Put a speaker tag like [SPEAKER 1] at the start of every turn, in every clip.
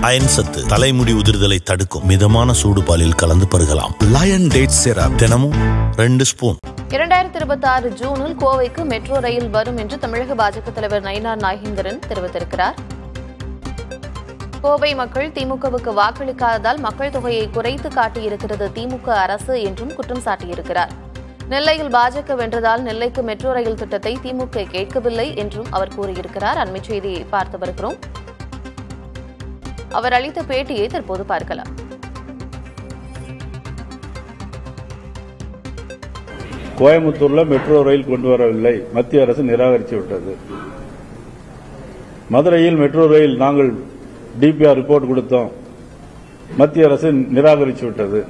[SPEAKER 1] Iron சத்து தலைமுடி உதிர்தலை தடுக்கும் மிதமான சூடு பாலில் கலந்து பருகலாம். லயன் டேட் சிரப் தினமும் 2 ஸ்பூன்.
[SPEAKER 2] 2026 ஜூனில் கோவைக்கு மெட்ரோ ரயில் வரும் என்று தமிழக பாஜக தலைவர் நயினார் நாகேந்திரன் தெரிவித்திருக்கிறார். கோவை மக்கள் திமுகவுக்கு வாக்களிக்காததால் மக்கள் தொகையை குறைத்து காட்டியிருக்கிறது திமுக அரசு என்றும் குற்றம் சாட்டியிருக்கிறார். நெல்லையில் பாஜக வென்றதால் நெல்லைக்கு மெட்ரோ ரயில் திட்டத்தை திமுக கேட்கவில்லை என்றும் அவர் கூறியிருக்கிறார். அண்மைச் செய்தியை பார்த்து வருகிறோம். அவர் அளித்த பேட்டியை தற்போது பார்க்கலாம்.
[SPEAKER 3] கோயம்புத்தூர்ல மெட்ரோ ரயில் கொண்டு வரவில்லை, மத்திய அரசு நிராகரித்து விட்டது. மதுரையில் மெட்ரோ ரயில் நாங்கள் டிபிஆர் ரிப்போர்ட் கொடுத்தோம், மத்திய அரசு நிராகரித்து விட்டது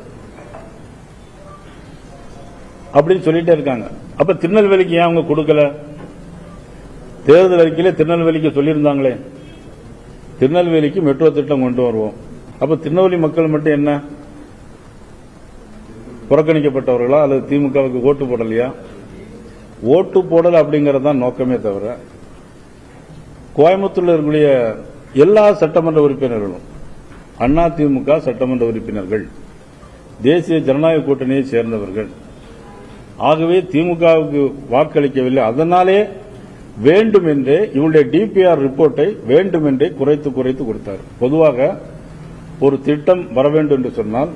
[SPEAKER 3] அப்படின்னு சொல்லிட்டே இருக்காங்க. அப்ப திருநெல்வேலிக்கு ஏன் அவங்க கொடுக்கல? தேர்தல் அறிக்கையிலே திருநெல்வேலிக்கு சொல்லியிருந்தாங்களே திருநெல்வேலிக்கு மெட்ரோ திட்டம் கொண்டு வருவோம். அப்ப திருநெல்வேலி மக்கள் மட்டும் என்ன புறக்கணிக்கப்பட்டவர்களா அல்லது திமுகவுக்கு ஓட்டு போடலையா? ஓட்டு போடல அப்படிங்கறது தான் நோக்கமே தவிர கோயம்புத்தூர்ல இருக்கக்கூடிய எல்லா சட்டமன்ற உறுப்பினர்களும் அண்ணா திமுக சட்டமன்ற உறுப்பினர்கள், தேசிய ஜனநாயக கூட்டணியை சேர்ந்தவர்கள். ஆகவே திமுகவுக்கு வாக்களிக்கவில்லை. அதனாலே வேண்டுமென்றே இவருடைய டிபிஆர் ரிப்போர்ட்டை வேண்டுமென்றே குறைத்து கொடுத்தார். பொதுவாக ஒரு திட்டம் வர வேண்டும் என்று சொன்னால்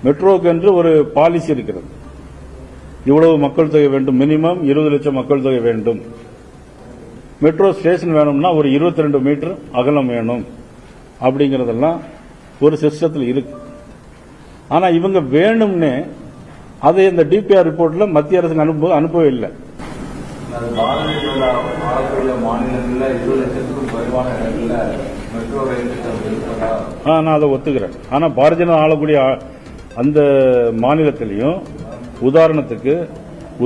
[SPEAKER 3] மெட்ரோக்கு என்று ஒரு பாலிசி இருக்கிறது. இவ்வளவு மக்கள் தொகை வேண்டும், மினிமம் 20 லட்சம் மக்கள் தொகை வேண்டும். மெட்ரோ ஸ்டேஷன் வேணும்னா ஒரு 22 மீட்டர் அகலம் வேணும் அப்படிங்கறதெல்லாம் ஒரு சிஸ்டத்தில் இருக்கு. ஆனா இவங்க வேணும்னே அதை இந்த டிபிஆர் ரிப்போர்ட்ல மத்திய அரசுக்கு அனுப்பவே இல்லை.
[SPEAKER 4] பாரதிய ஜனதா ஆளக்கூடிய மாநிலங்களில் 20 லட்சத்துக்கும் குறைவான இடங்களில் மெட்ரோ ரயில் திட்டம் இருப்பதா?
[SPEAKER 3] நான் அதை ஒத்துக்கிறேன். ஆனா பாரதிய ஜனதா ஆளக்கூடிய அந்த மாநிலத்திலையும் உதாரணத்துக்கு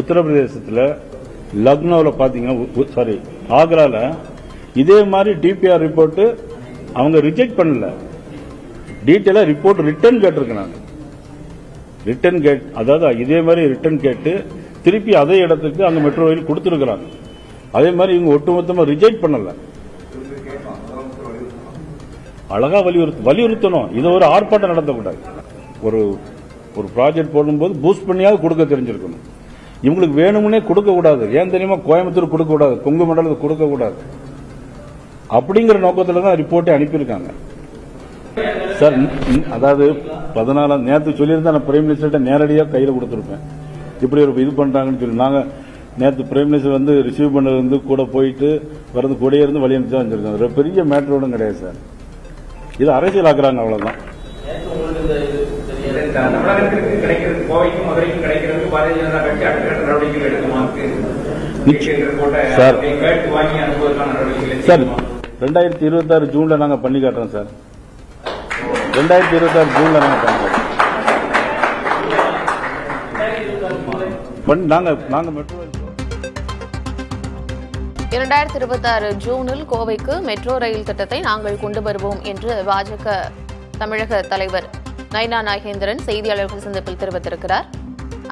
[SPEAKER 3] உத்தரப்பிரதேசத்தில் லக்னோவில் பாத்தீங்கன்னா, ஆக்ரால இதே மாதிரி டிபிஆர் ரிப்போர்ட் அவங்க ரிஜெக்ட் பண்ணல. டீட்டெயிலா ரிப்போர்ட் ரிட்டர்ன் கேட்டிருக்கிறாங்க. ரிட்டர்ன் கேட், அதாவது இதே மாதிரி ரிட்டர்ன் கேட்டு திருப்பி அதே இடத்துக்கு அங்க மெட்ரோ ரயில் கொடுத்திருக்கிறாங்க. அதே மாதிரி இவங்க ஒட்டுமொத்தமா ரிஜெக்ட் பண்ணல. அழகா வலியுறுத்தணும். இதை ஒரு ஆர்ப்பாட்டம் நடத்தக்கூடாது. ஒரு ப்ராஜெக்ட் போடும்போது பூஸ்ட் பண்ணியாவது கொடுக்க தெரிஞ்சிருக்கணும். இவங்களுக்கு வேணும்னே கொடுக்க கூடாது. ஏன் தெரியுமா? கோயம்புத்தூர் கொடுக்க கூடாது, கொங்கு மண்டலத்துக்கு கொடுக்க கூடாது அப்படிங்கிற நோக்கத்தில் தான் ரிப்போர்ட்டை அனுப்பியிருக்காங்க. சார், அதாவது 14 நேற்று சொல்லியிருந்தா நான் பிரைம் மினிஸ்டர்கிட்ட நேரடியாக கையில் கொடுத்துருப்பேன். இப்படி ஒரு இது பண்றாங்கன்னு சொல்லி நாங்க நேற்று பிரைம் மினிஸ்டர் வந்து ரிசீவ் பண்ணது கூட போயிட்டு வரது கூடயே இருந்து வழி அனுப்பிச்சு வந்திருக்காங்க. பெரிய மேட்டரோட கிடையாது சார். இது அரசியல் ஆக்குறாங்க, அவ்வளவுதான். சார் 2026 ஜூன்ல நாங்க பண்ணி காட்டுறோம் சார். 2026 ஜூன்ல நாங்க பண்ணி காட்டுறோம். நாங்க மெட்ரோ
[SPEAKER 2] 2026 ஜூனில் கோவைக்கு மெட்ரோ ரயில் திட்டத்தை நாங்கள் கொண்டு வருவோம் என்று பாஜக தமிழக தலைவர் நயினார் நாகேந்திரன் செய்தியாளர்கள் சந்திப்பில் தெரிவித்திருக்கிறார்.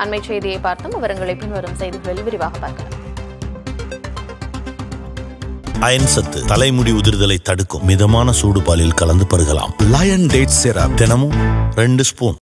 [SPEAKER 2] அண்மைச் செய்தியை பார்த்தும் விவரங்களை பின்வரும் செய்திகளில் விரிவாக பார்க்கலாம்.
[SPEAKER 1] அயன் சத்து தலைமுடி உதிர்தலை தடுக்கும் மிதமான சூடு பாலில் கலந்து பருகலாம். லயன் டேட் சிரப் தினமும் 2 ஸ்பூன்.